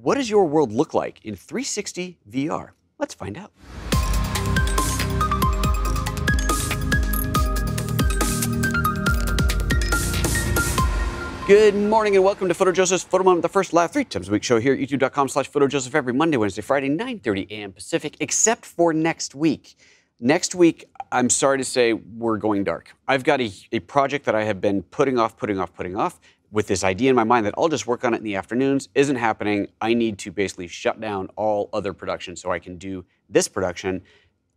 What does your world look like in 360 VR? Let's find out. Good morning and welcome to PhotoJoseph's Photo Moment, the first live 3 times a week show here at youtube.com/PhotoJoseph every Monday, Wednesday, Friday, 9:30 a.m. Pacific, except for next week. Next week, I'm sorry to say, we're going dark. I've got a project that I have been putting off with this idea in my mind that I'll just work on it in the afternoons. Isn't happening. I need to basically shut down all other production so I can do this production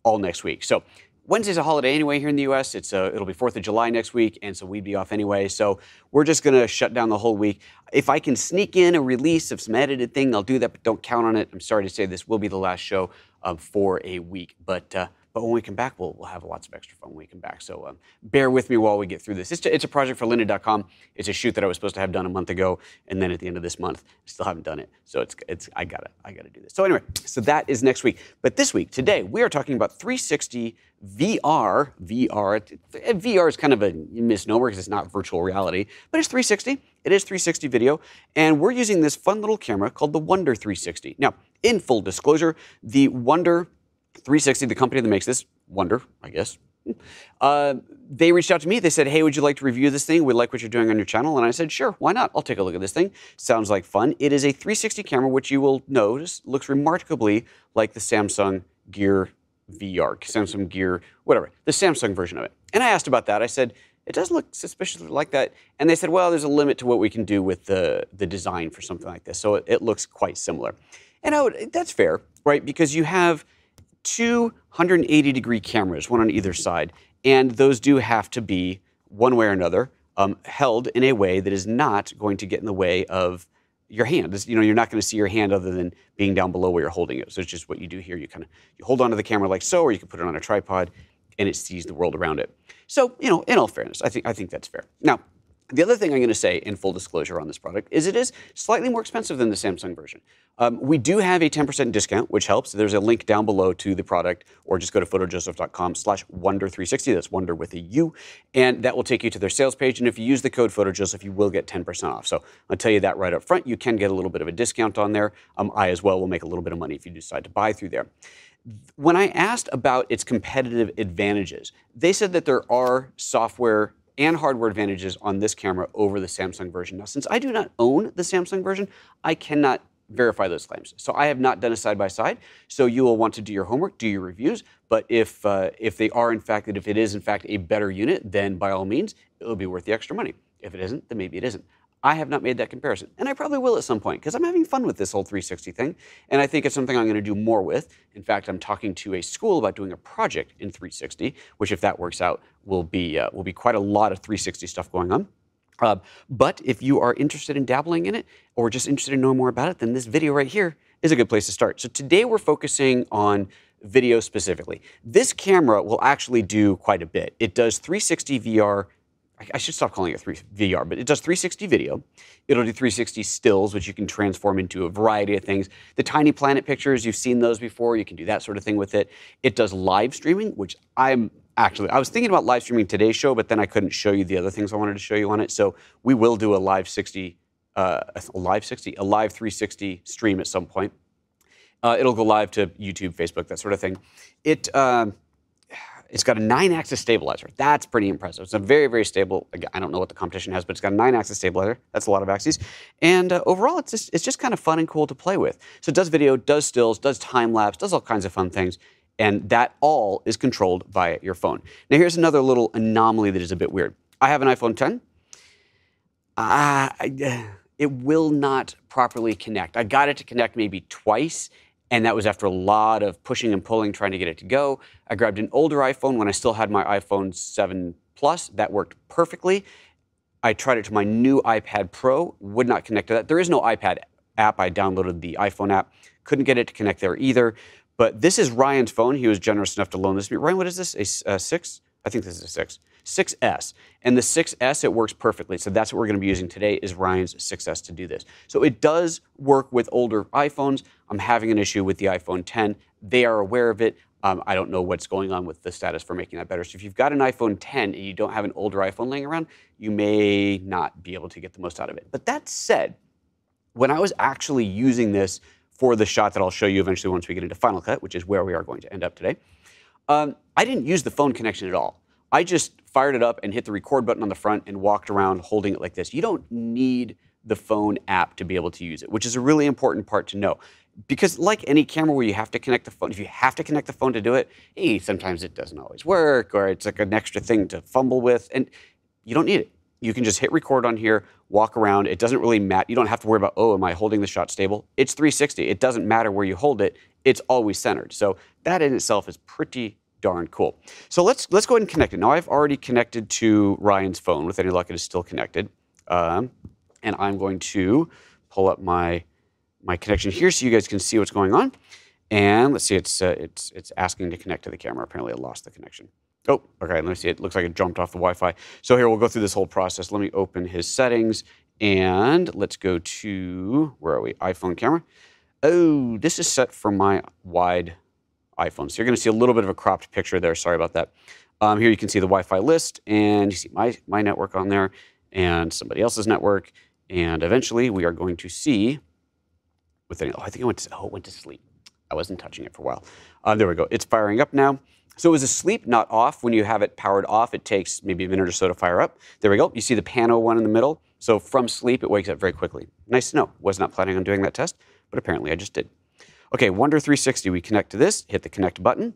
all next week. So Wednesday's a holiday anyway here in the US. It'll be 4th of July next week, and so we'd be off anyway. So we're just going to shut down the whole week. If I can sneak in a release of some edited thing, I'll do that, but don't count on it. I'm sorry to say this will be the last show for a week. But when we come back, we'll have lots of extra fun when we come back. So bear with me while we get through this. It's a project for lynda.com. It's a shoot that I was supposed to have done a month ago, and then at the end of this month, I still haven't done it. So I gotta do this. So anyway, so that is next week. But this week, today, we are talking about 360 VR. VR is kind of a misnomer because it's not virtual reality, but it's 360. It is 360 video, and we're using this fun little camera called the Wunder360. Now, in full disclosure, the Wunder360, the company that makes this, Wunder, I guess, they reached out to me. They said, hey, would you like to review this thing? We like what you're doing on your channel. And I said, sure, why not? I'll take a look at this thing. Sounds like fun. It is a 360 camera, which you will notice looks remarkably like the Samsung Gear VR, Samsung Gear, whatever, the Samsung version of it. And I asked about that. I said, it does look suspiciously like that. And they said, well, there's a limit to what we can do with the design for something like this. So it looks quite similar. And that's fair, right? Because you have two 180-degree cameras, one on either side, and those do have to be, one way or another, held in a way that is not going to get in the way of your hand. You're not going to see your hand other than being down below where you're holding it. So it's just what you do here. You hold onto the camera like so, or you can put it on a tripod, and it sees the world around it. So, in all fairness, I think that's fair. Now, the other thing I'm going to say in full disclosure on this product is it is slightly more expensive than the Samsung version. We do have a 10% discount, which helps. There's a link down below to the product, or just go to photojoseph.com/Wunder360. That's Wunder with a U, and that will take you to their sales page. And if you use the code PhotoJoseph, you will get 10% off. So I'll tell you that right up front. You can get a little bit of a discount on there. I as well will make a little bit of money if you decide to buy through there. When I asked about its competitive advantages, they said that there are software and hardware advantages on this camera over the Samsung version. Now, since I do not own the Samsung version, I cannot verify those claims. So I have not done a side-by-side. So you will want to do your homework, do your reviews. But if they are, in fact, if it is, in fact, a better unit, then by all means, it'll be worth the extra money. If it isn't, then maybe it isn't. I have not made that comparison, and I probably will at some point, because I'm having fun with this whole 360 thing, and I think it's something I'm going to do more with. In fact, I'm talking to a school about doing a project in 360, which, if that works out, will be quite a lot of 360 stuff going on. But if you are interested in dabbling in it, or just interested in knowing more about it, then this video right here is a good place to start. So today we're focusing on video specifically. This camera will actually do quite a bit. It does 360 VR. I should stop calling it VR, but it does 360 video. It'll do 360 stills, which you can transform into a variety of things. The tiny planet pictures, you've seen those before. You can do that sort of thing with it. It does live streaming, which I was thinking about live streaming today's show, but then I couldn't show you the other things I wanted to show you on it. So we will do a live 360 stream at some point. It'll go live to YouTube, Facebook, that sort of thing. It's got a 9-axis stabilizer. That's pretty impressive. It's a very, very stable. Again, I don't know what the competition has, but it's got a 9-axis stabilizer. That's a lot of axes. And overall, it's just kind of fun and cool to play with. So it does video, does stills, does time lapse, does all kinds of fun things. And that all is controlled via your phone. Now, here's another little anomaly that is a bit weird. I have an iPhone 10. It will not properly connect. I got it to connect maybe twice, and that was after a lot of pushing and pulling, trying to get it to go. I grabbed an older iPhone when I still had my iPhone 7 Plus. That worked perfectly. I tried it to my new iPad Pro, would not connect to that. There is no iPad app. I downloaded the iPhone app. Couldn't get it to connect there either. But this is Ryan's phone. He was generous enough to loan this to me. Ryan, what is this? A 6? I think this is a 6. 6S. And the 6S, it works perfectly. So that's what we're going to be using today is Ryan's 6S to do this. So it does work with older iPhones. I'm having an issue with the iPhone 10. They are aware of it. I don't know what's going on with the status for making that better. So if you've got an iPhone 10 and you don't have an older iPhone laying around, you may not be able to get the most out of it. But that said, when I was actually using this for the shot that I'll show you eventually once we get into Final Cut, which is where we are going to end up today, I didn't use the phone connection at all. I just fired it up and hit the record button on the front and walked around holding it like this. You don't need the phone app to be able to use it, which is a really important part to know. Because like any camera where you have to connect the phone, if you have to connect the phone to do it, sometimes it doesn't always work, or it's like an extra thing to fumble with, and you don't need it. You can just hit record on here, walk around. It doesn't really matter. You don't have to worry about, oh, am I holding the shot stable? It's 360. It doesn't matter where you hold it. It's always centered. So that in itself is pretty darn cool. So let's go ahead and connect it. Now I've already connected to Ryan's phone. With any luck, it is still connected. And I'm going to pull up my connection here so you guys can see what's going on. And let's see, it's asking to connect to the camera. Apparently I lost the connection. Oh, okay, let me see. It looks like it jumped off the Wi-Fi. So here, we'll go through this whole process. Let me open his settings, and let's go to, where are we? iPhone camera. Oh, this is set for my wide iPhone. So you're going to see a little bit of a cropped picture there. Sorry about that. Here you can see the Wi-Fi list, and you see my network on there, and somebody else's network. And eventually, we are going to see, I think it went to sleep. I wasn't touching it for a while. There we go. It's firing up now. So it was asleep, not off. When you have it powered off, it takes maybe a minute or so to fire up. There we go. You see the pano one in the middle. So from sleep, it wakes up very quickly. Nice to know. Was not planning on doing that test, but apparently I just did. Okay, Wunder360, we connect to this, hit the connect button,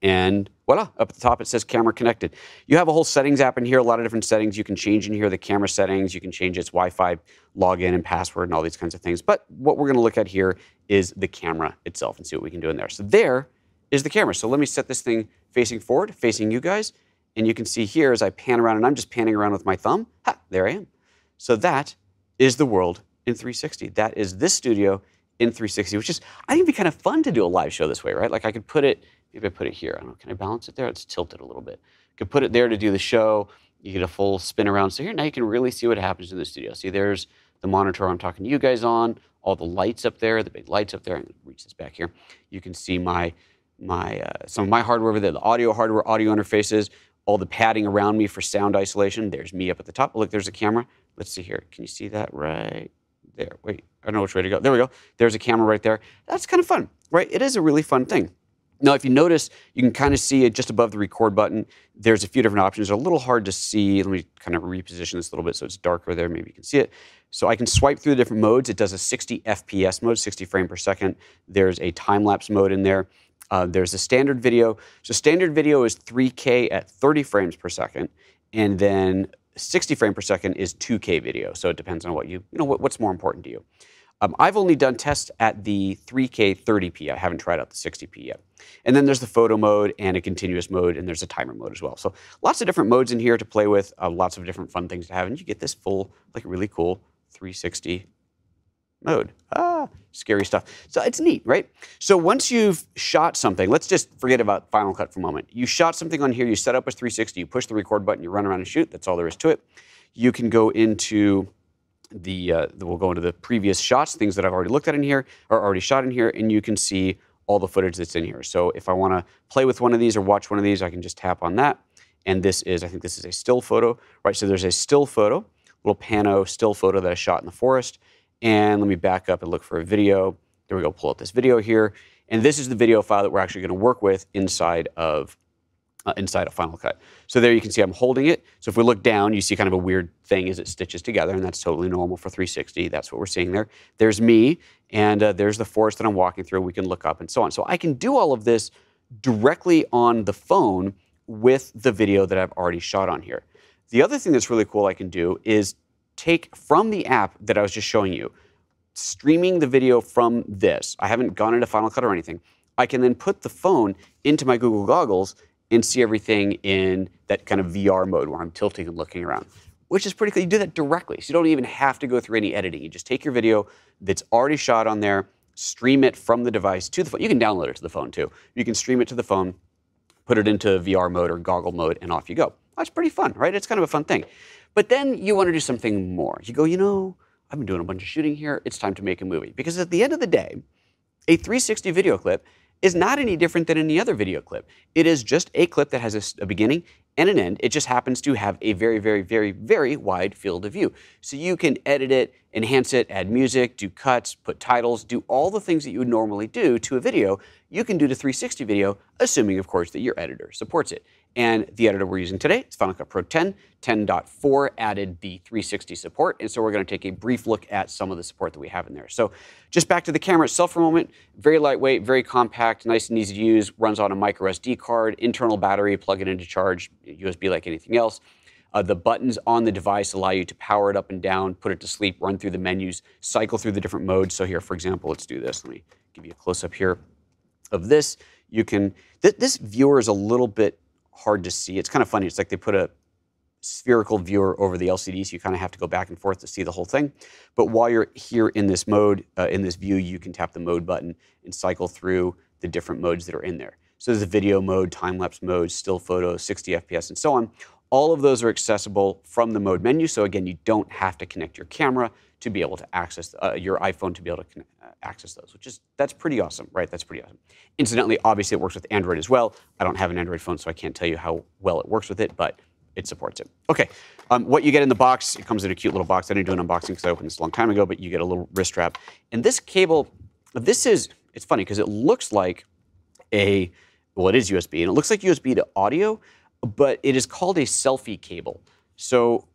and voila, up at the top it says camera connected. You have a whole settings app in here, a lot of different settings you can change in here, the camera settings, you can change its Wi-Fi login and password and all these kinds of things. But what we're gonna look at here is the camera itself and see what we can do in there. So there is the camera. So let me set this thing facing forward, facing you guys, and you can see here as I pan around, and I'm just panning around with my thumb, there I am. So that is the world in 360. That is this studio in 360, which is, I think it'd be kind of fun to do a live show this way, right? Like I could put it, maybe I put it here. I don't know, can I balance it there? It's tilted a little bit. Could put it there to do the show. You get a full spin around. So here now you can really see what happens in the studio. See, there's the monitor I'm talking to you guys on, all the lights up there, the big lights up there. I'm gonna reach this back here. You can see some of my hardware over there, the audio hardware, audio interfaces, all the padding around me for sound isolation. There's me up at the top. Look, there's a camera. Let's see here. Can you see that right there? Wait, I don't know which way to go. There we go. There's a camera right there. That's kind of fun, right? It is a really fun thing. Now, if you notice, you can kind of see it just above the record button. There's a few different options. They're a little hard to see. Let me kind of reposition this a little bit so it's darker there. Maybe you can see it. So I can swipe through the different modes. It does a 60 FPS mode, 60 frame per second. There's a time-lapse mode in there. There's a standard video. So standard video is 3K at 30 frames per second. And then 60 frame per second is 2K video. So it depends on what's more important to you. I've only done tests at the 3K 30p. I haven't tried out the 60p yet. And then there's the photo mode and a continuous mode, and there's a timer mode as well. So lots of different modes in here to play with, lots of different fun things to have, and you get this full, like really cool 360 mode. Scary stuff. So it's neat, right? So once you've shot something, let's just forget about Final Cut for a moment. You shot something on here, you set up as 360, you push the record button, you run around and shoot. That's all there is to it. You can go into we'll go into the previous shots, things that I've already looked at in here, or already shot in here, and you can see all the footage that's in here. So if I want to play with one of these or watch one of these, I can just tap on that. And I think this is a still photo, right? So there's a still photo, little pano still photo that I shot in the forest. And let me back up and look for a video. There we go, pull up this video here. And this is the video file that we're actually going to work with inside of Final Cut. So there you can see I'm holding it. So if we look down, you see kind of a weird thing as it stitches together, and that's totally normal for 360. That's what we're seeing there. There's me, and there's the forest that I'm walking through. We can look up and so on. So I can do all of this directly on the phone with the video that I've already shot on here. The other thing that's really cool I can do is take from the app that I was just showing you, streaming the video from this. I haven't gone into Final Cut or anything. I can then put the phone into my Google goggles and see everything in that kind of VR mode where I'm tilting and looking around, which is pretty cool. You do that directly, so you don't even have to go through any editing. You just take your video that's already shot on there, stream it from the device to the phone. You can download it to the phone too. You can stream it to the phone, put it into VR mode or goggle mode, and off you go. That's pretty fun, right? It's kind of a fun thing. But then you want to do something more. You go, I've been doing a bunch of shooting here. It's time to make a movie. Because at the end of the day, a 360 video clip is not any different than any other video clip. It is just a clip that has a beginning and an end. It just happens to have a very, very, very, very wide field of view. So you can edit it, enhance it, add music, do cuts, put titles, do all the things that you would normally do to a video, you can do to 360 video, assuming, of course, that your editor supports it. And the editor we're using today is Final Cut Pro 10. 10.4 added the 360 support, and so we're going to take a brief look at some of the support that we have in there. So just back to the camera itself for a moment. Very lightweight, very compact, nice and easy to use, runs on a micro SD card, internal battery, plug it into charge, USB like anything else. The buttons on the device allow you to power it up and down, put it to sleep, run through the menus, cycle through the different modes. So here, for example, let's do this. Let me give you a close-up here of this. You can, this viewer is a little bit hard to see. It's kind of funny. It's like they put a spherical viewer over the LCD, so you kind of have to go back and forth to see the whole thing. But while you're here in this mode, in this view, you can tap the mode button and cycle through the different modes that are in there. So there's a video mode, time-lapse mode, still photo, 60 FPS, and so on. All of those are accessible from the mode menu. So again, you don't have to connect your camera to be able to access your iPhone to be able to access those, that's pretty awesome, right? That's pretty awesome. Incidentally, obviously it works with Android as well. I don't have an Android phone, so I can't tell you how well it works with it, but it supports it. Okay, what you get in the box, it comes in a cute little box. I didn't do an unboxing because I opened this a long time ago, but you get a little wrist strap. And this cable, it's funny because it looks like well, it is USB, and it looks like USB to audio, but it is called a selfie cable. So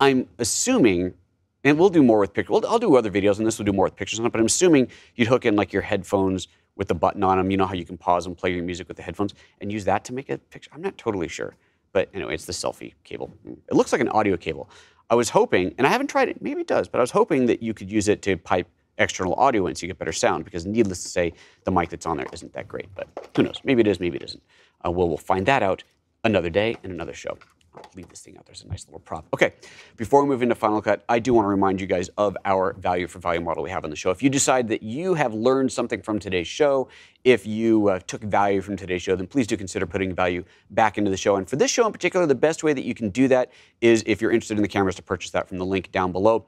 I'm assuming, and we'll do more with pictures. I'll do other videos, and this will do more with pictures on it, but I'm assuming you'd hook in like your headphones with the button on them. You know how you can pause and play your music with the headphones, and use that to make a picture. I'm not totally sure. But anyway, it's the selfie cable. It looks like an audio cable. I was hoping, and I haven't tried it, maybe it does, but I was hoping that you could use it to pipe external audio in so you get better sound, because needless to say, the mic that's on there isn't that great. But who knows? Maybe it is, maybe it isn't. We'll find that out another day in another show. I'll leave this thing out. There's a nice little prop. Okay, before we move into Final Cut, I do want to remind you guys of our value for value model we have on the show. If you decide that you have learned something from today's show, if you took value from today's show, then please do consider putting value back into the show. And for this show in particular, the best way that you can do that is if you're interested in the cameras, to purchase that from the link down below.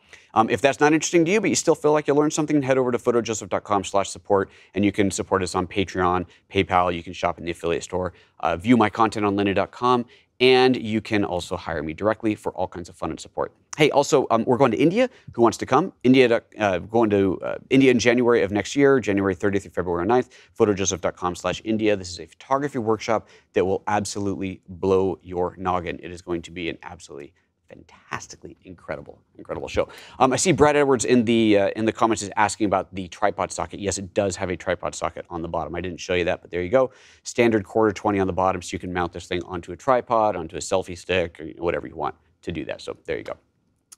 If that's not interesting to you, but you still feel like you learned something, head over to PhotoJoseph.com/support, and you can support us on Patreon, PayPal. You can shop in the affiliate store, view my content on lynda.com, and you can also hire me directly for all kinds of fun and support. Hey, also, we're going to India. Who wants to come? Going to India in January of next year, January 30th through February 9th, PhotoJoseph.com/India. This is a photography workshop that will absolutely blow your noggin. It is going to be an absolutely fantastically incredible show. I see Brad Edwards in the comments is asking about the tripod socket. Yes, it does have a tripod socket on the bottom. I didn't show you that, but there you go. Standard quarter 20 on the bottom, so you can mount this thing onto a tripod, onto a selfie stick, or whatever you want to do that. So there you go.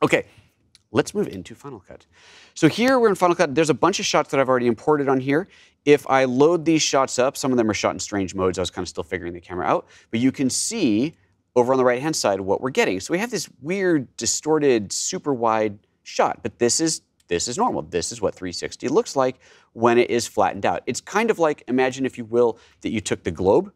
Okay, let's move into Final Cut. So here we're in Final Cut. There's a bunch of shots that I've already imported on here. If I load these shots up, some of them are shot in strange modes. I was kind of still figuring the camera out, but you can see over on the right-hand side what we're getting. So we have this weird, distorted, super wide shot, but this is normal. This is what 360 looks like when it is flattened out. It's kind of like, imagine if you will, that you took the globe,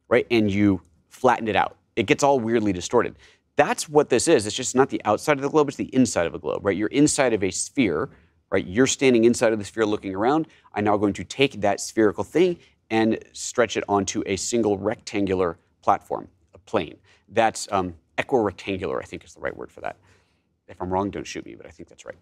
right, and you flattened it out. It gets all weirdly distorted. That's what this is. It's just not the outside of the globe, it's the inside of a globe, right? You're inside of a sphere, right? You're standing inside of the sphere looking around. I'm now going to take that spherical thing and stretch it onto a single rectangular platform, a plane. That's equirectangular, I think is the right word for that. If I'm wrong, don't shoot me, but I think that's right.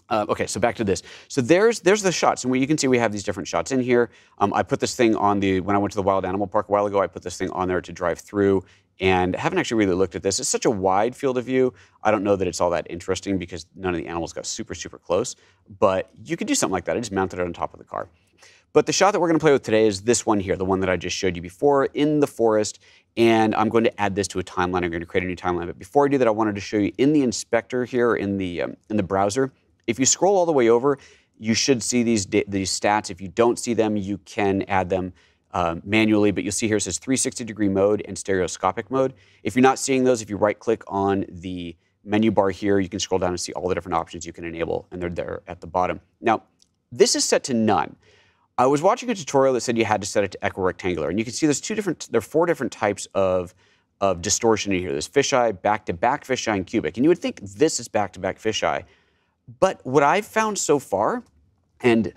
Okay, so back to this. So there's the shots, and you can see we have these different shots in here. I put this thing on when I went to the Wild Animal Park a while ago, I put this thing on there to drive through, and I haven't actually really looked at this. It's such a wide field of view. I don't know that it's all that interesting because none of the animals got super, super close, but you could do something like that. I just mounted it on top of the car. But the shot that we're going to play with today is this one here, the one that I just showed you before in the forest. And I'm going to add this to a timeline. I'm going to create a new timeline. But before I do that, I wanted to show you in the inspector here, in the browser. If you scroll all the way over, you should see these stats. If you don't see them, you can add them manually. But you'll see here it says 360-degree mode and stereoscopic mode. If you're not seeing those, if you right-click on the menu bar here, you can scroll down and see all the different options you can enable, and they're there at the bottom. Now, this is set to none. I was watching a tutorial that said you had to set it to equirectangular, and you can see there are 4 different types of distortion in here. There's fisheye, back-to-back fisheye, and cubic. And you would think this is back-to-back fisheye, but what I've found so far, and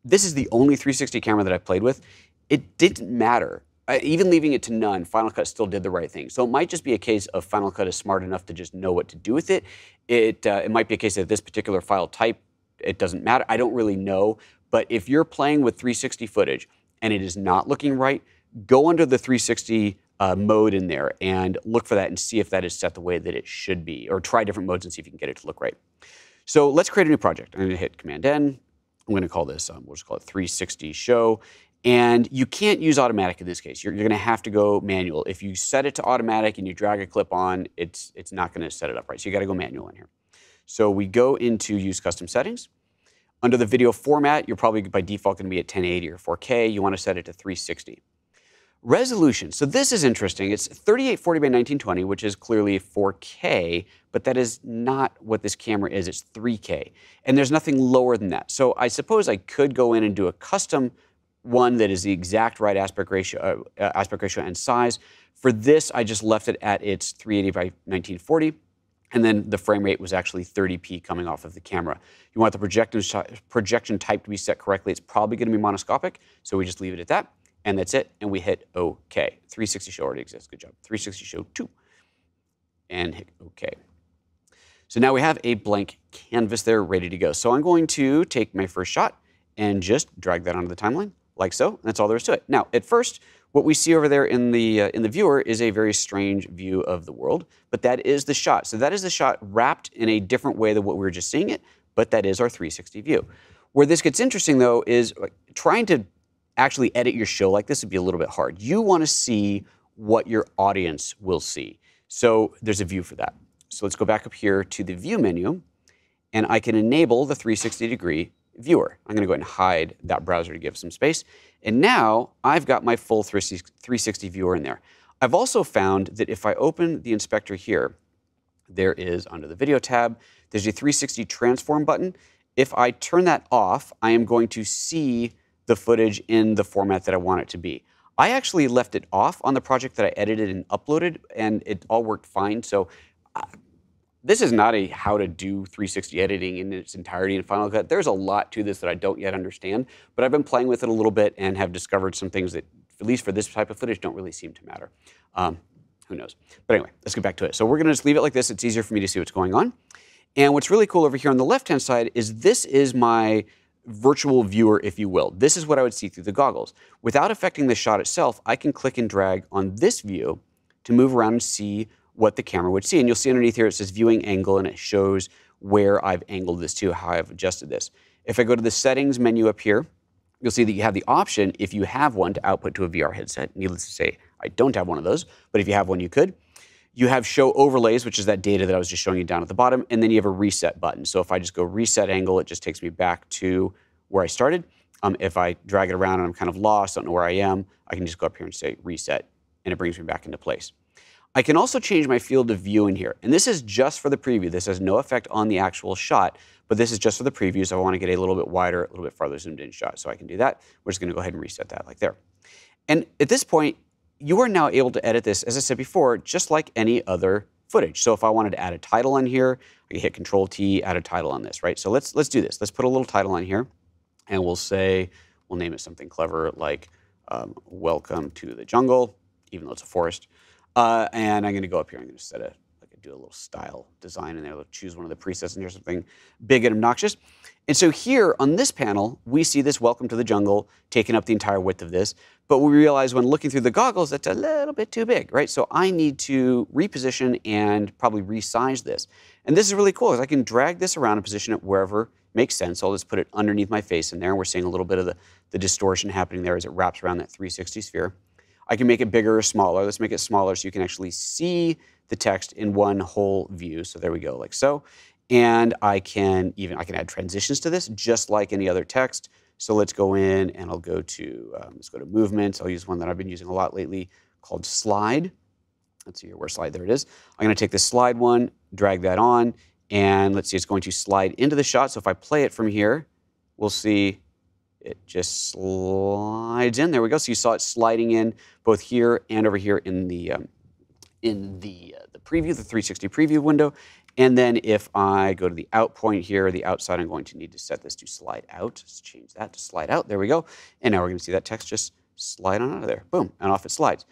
this is the only 360 camera that I've played with. It didn't matter. Even leaving it to none, Final Cut still did the right thing. So it might just be a case of Final Cut is smart enough to just know what to do with it. It might be a case of this particular file type, it doesn't matter. I don't really know. But if you're playing with 360 footage and it is not looking right, go under the 360 mode in there and look for that and see if that is set the way that it should be, or try different modes and see if you can get it to look right. So let's create a new project. I'm going to hit Command-N. I'm going to call this, we'll just call it 360 Show. And you can't use automatic in this case. You're going to have to go manual. If you set it to automatic and you drag a clip on, it's not going to set it up right. So you got to go manual in here. So we go into Use Custom Settings. Under the video format, you're probably by default going to be at 1080 or 4K. You want to set it to 360. Resolution. So this is interesting. It's 3840 by 1920, which is clearly 4K, but that is not what this camera is. It's 3K. And there's nothing lower than that. So I suppose I could go in and do a custom one that is the exact right aspect ratio and size. For this, I just left it at its 380 by 1940. And then the frame rate was actually 30p coming off of the camera. You want the projection type to be set correctly. It's probably going to be monoscopic, so we just leave it at that. And that's it, and we hit OK. 360 Show already exists. Good job. 360 Show 2. And hit OK. So now we have a blank canvas there ready to go. So I'm going to take my first shot and just drag that onto the timeline, like so. And that's all there is to it. Now, at first, what we see over there in the viewer is a very strange view of the world, but that is the shot. So that is the shot wrapped in a different way than what we were just seeing it, but that is our 360 view. Where this gets interesting, though, is trying to actually edit your show like this would be a little bit hard. You want to see what your audience will see. So there's a view for that. So let's go back up here to the View menu, and I can enable the 360-degree viewer. I'm going to go ahead and hide that browser to give some space. And now I've got my full 360 viewer in there. I've also found that if I open the inspector here, there is, under the Video tab, there's a 360 transform button. If I turn that off, I am going to see the footage in the format that I want it to be. I actually left it off on the project that I edited and uploaded, and it all worked fine. So this is not a how to do 360 editing in its entirety in Final Cut. There's a lot to this that I don't yet understand, but I've been playing with it a little bit and have discovered some things that, at least for this type of footage, don't really seem to matter. Who knows? But anyway, let's get back to it. So we're going to just leave it like this. It's easier for me to see what's going on. And what's really cool over here on the left-hand side is this is my virtual viewer, if you will. This is what I would see through the goggles. Without affecting the shot itself, I can click and drag on this view to move around and see what the camera would see. And you'll see underneath here it says viewing angle, and it shows where I've angled this to, how I've adjusted this. If I go to the settings menu up here, you'll see that you have the option, if you have one, to output to a VR headset. Needless to say, I don't have one of those, but if you have one, you could. You have show overlays, which is that data that I was just showing you down at the bottom, and then you have a reset button. So if I just go reset angle, it just takes me back to where I started. If I drag it around and I'm kind of lost, don't know where I am, I can just go up here and say reset, and it brings me back into place. I can also change my field of view in here, and this is just for the preview. This has no effect on the actual shot, but this is just for the preview, so I want to get a little bit wider, a little bit farther zoomed in shot, so I can do that. We're just going to go ahead and reset that like there. And at this point, you are now able to edit this, as I said before, just like any other footage. So if I wanted to add a title on here, I can hit Control-T, add a title on this, right? So let's do this. Let's put a little title on here, and we'll name it something clever like Welcome to the Jungle, even though it's a forest. And I'm going to go up here. I'm going to do a little style design in there. Let's choose one of the presets in here, something big and obnoxious. And so here on this panel, we see this Welcome to the Jungle taking up the entire width of this. But we realize when looking through the goggles, that's a little bit too big, right? So I need to reposition and probably resize this. And this is really cool because I can drag this around and position it wherever makes sense. So I'll just put it underneath my face in there. We're seeing a little bit of the distortion happening there as it wraps around that 360 sphere. I can make it bigger or smaller. Let's make it smaller so you can actually see the text in one whole view. So there we go, like so. And I can add transitions to this just like any other text. So let's go in and I'll go to, let's go to movement. I'll use one that I've been using a lot lately called slide. Let's see here, where's slide? There it is. I'm going to take this slide one, drag that on, and let's see, it's going to slide into the shot. So if I play it from here, we'll see it just slides in. There we go. So you saw it sliding in both here and over here in the preview, the 360 preview window. And then if I go to the out point here, the outside, I'm going to need to set this to slide out. Let's change that to slide out. There we go. And now we're going to see that text just slide on out of there. Boom, and off it slides.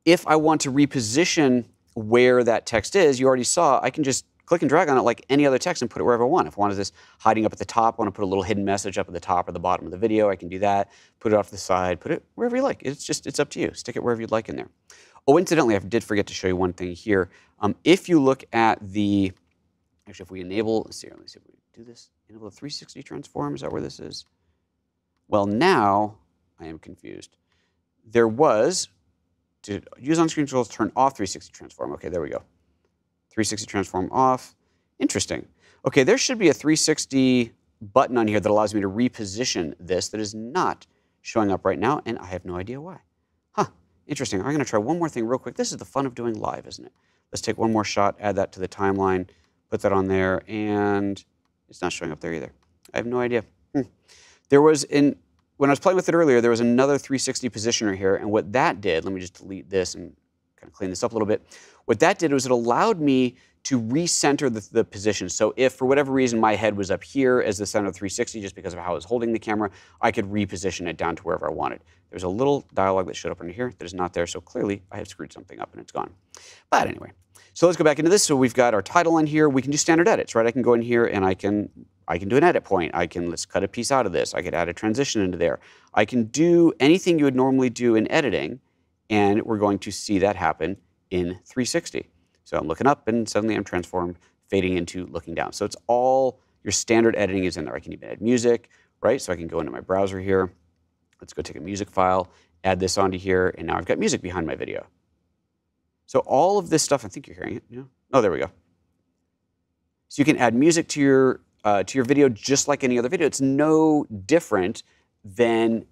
If I want to reposition where that text is, you already saw, I can just click and drag on it like any other text and put it wherever I want. If I wanted this hiding up at the top, I want to put a little hidden message up at the top or the bottom of the video, I can do that. Put it off to the side, put it wherever you like. It's up to you. Stick it wherever you'd like in there. Oh, incidentally, I did forget to show you one thing here. If you look at the, actually, if we enable, let me see if we do this, enable the 360 transform, is that where this is? Well, now I am confused. There was, to use on-screen controls, turn off 360 transform. Okay, there we go. 360 transform off. Interesting. Okay, there should be a 360 button on here that allows me to reposition this that is not showing up right now, and I have no idea why. Huh, interesting. I'm going to try one more thing real quick. This is the fun of doing live, isn't it? Let's take one more shot, add that to the timeline, put that on there, and it's not showing up there either. I have no idea. There was, when I was playing with it earlier, there was another 360 positioner here, and what that did, let me just delete this and kind of clean this up a little bit. What that did was it allowed me to recenter the position. So if, for whatever reason, my head was up here as the center of 360 just because of how I was holding the camera, I could reposition it down to wherever I wanted. There's a little dialog that showed up under here that is not there, so clearly I have screwed something up and it's gone. But anyway, so let's go back into this. So we've got our title on here. We can do standard edits, right? I can go in here and I can do an edit point. let's cut a piece out of this. I could add a transition into there. I can do anything you would normally do in editing, and we're going to see that happen in 360. So I'm looking up and suddenly I'm transformed, fading into looking down. So it's all your standard editing is in there. I can even add music, right? So I can go into my browser here. Let's go take a music file, add this onto here, and now I've got music behind my video. So all of this stuff, I think you're hearing it. Yeah? Oh, there we go. So you can add music to your video just like any other video. It's no different than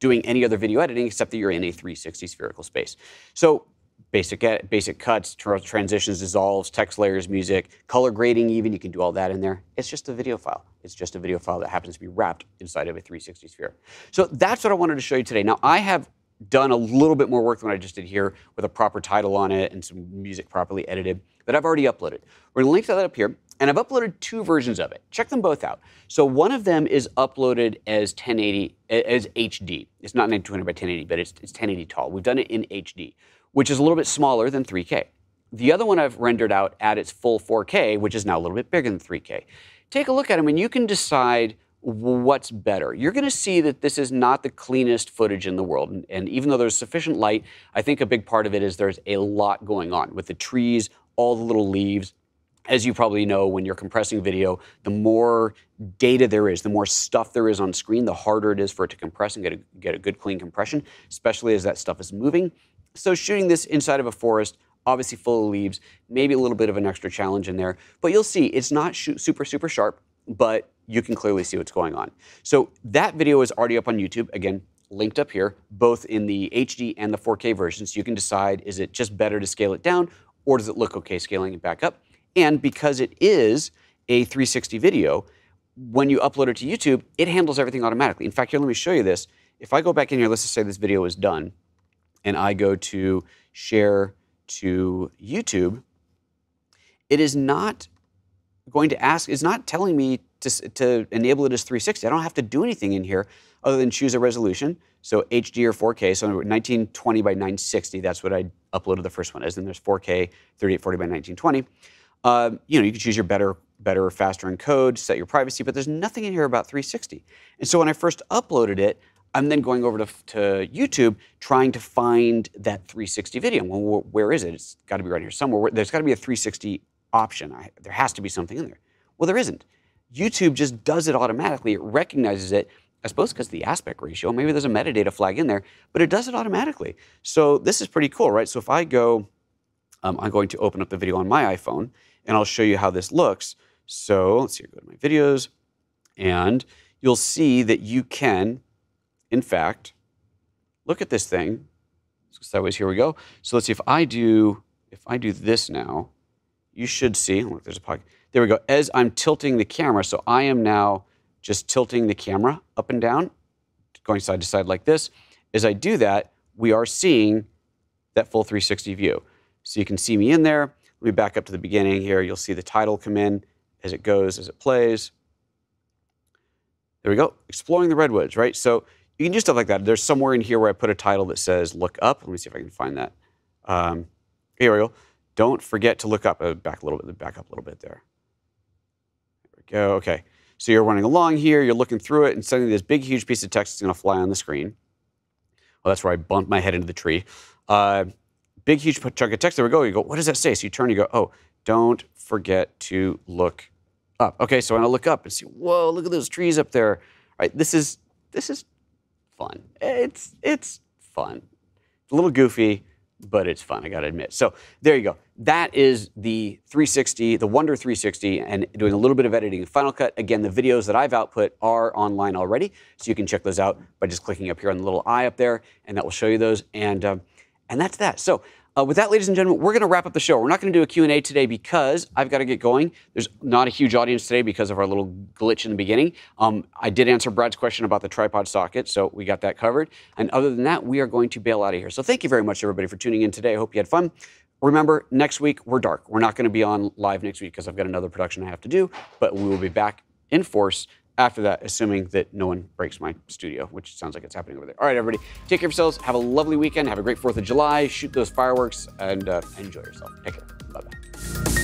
doing any other video editing except that you're in a 360 spherical space. So basic cuts, transitions, dissolves, text layers, music, color grading even, you can do all that in there. It's just a video file. It's just a video file that happens to be wrapped inside of a 360 sphere. So that's what I wanted to show you today. Now I have done a little bit more work than I just did here with a proper title on it and some music properly edited that I've already uploaded. We're gonna link to that up here, and I've uploaded 2 versions of it. Check them both out. So one of them is uploaded as 1080, as HD. It's not 920 by 1080, but it's 1080 tall. We've done it in HD, which is a little bit smaller than 3K. The other one I've rendered out at its full 4K, which is now a little bit bigger than 3K. Take a look at them and you can decide what's better. You're going to see that this is not the cleanest footage in the world. And even though there's sufficient light, I think a big part of it is there's a lot going on with the trees, all the little leaves. As you probably know, when you're compressing video, the more data there is, the more stuff there is on screen, the harder it is for it to compress and get a good clean compression, especially as that stuff is moving. So shooting this inside of a forest, obviously full of leaves, maybe a little bit of an extra challenge in there, but you'll see it's not super sharp, but you can clearly see what's going on. So that video is already up on YouTube, again, linked up here, both in the HD and the 4K versions. You can decide, is it just better to scale it down, or does it look okay scaling it back up? And because it is a 360 video, when you upload it to YouTube, it handles everything automatically. In fact, here, let me show you this. If I go back in here, let's just say this video is done, and I go to share to YouTube, it is not going to ask, it's not telling me to enable it as 360. I don't have to do anything in here other than choose a resolution. So HD or 4K, so 1920 by 960, that's what I uploaded the first one as. Then there's 4K, 3840 by 1920. You know, you can choose your better or faster encode, set your privacy, but there's nothing in here about 360. And so when I first uploaded it, I'm then going over to YouTube trying to find that 360 video. Well, where is it? It's got to be right here somewhere. There's got to be a 360 option. There has to be something in there. Well, there isn't. YouTube just does it automatically. It recognizes it, I suppose because of the aspect ratio. Maybe there's a metadata flag in there, but it does it automatically. So this is pretty cool, right? So if I go, I'm going to open up the video on my iPhone, and I'll show you how this looks. So let's see, go to my videos, and you'll see that you can, in fact, look at this thing. Sideways, here we go. So let's see, if I do this now, you should see, look, there's a pocket. There we go. As I'm tilting the camera, so I am now just tilting the camera up and down, going side to side like this. As I do that, we are seeing that full 360 view. So you can see me in there. Let me back up to the beginning here. You'll see the title come in as it goes, as it plays. There we go, exploring the redwoods, right? So you can do stuff like that. There's somewhere in here where I put a title that says look up. Let me see if I can find that. Here we go. Don't forget to look up. Back up a little bit there. There we go, okay. So you're running along here, you're looking through it, and suddenly this big, huge piece of text is gonna fly on the screen. Well, that's where I bumped my head into the tree. Big, huge chunk of text, there we go. You go, what does that say? So you turn, you go, oh, don't forget to look up. Okay, so when I look up and see, whoa, look at those trees up there. All right, this is fun. It's fun. It's a little goofy, but it's fun, I gotta admit. So there you go. That is the 360, the Wunder360, and doing a little bit of editing in Final Cut. Again, the videos that I've output are online already, so you can check those out by just clicking up here on the little eye up there, and that will show you those. And that's that. So with that, ladies and gentlemen, we're gonna wrap up the show. We're not gonna do a Q&A today because I've gotta get going. There's not a huge audience today because of our little glitch in the beginning. I did answer Brad's question about the tripod socket, so we got that covered. And other than that, we are going to bail out of here. So thank you very much, everybody, for tuning in today. I hope you had fun. Remember, next week, we're dark. We're not gonna be on live next week because I've got another production I have to do, but we will be back in force after that, assuming that no one breaks my studio, which sounds like it's happening over there. All right, everybody, take care of yourselves. Have a lovely weekend. Have a great 4th of July. Shoot those fireworks and enjoy yourself. Take care. Bye-bye.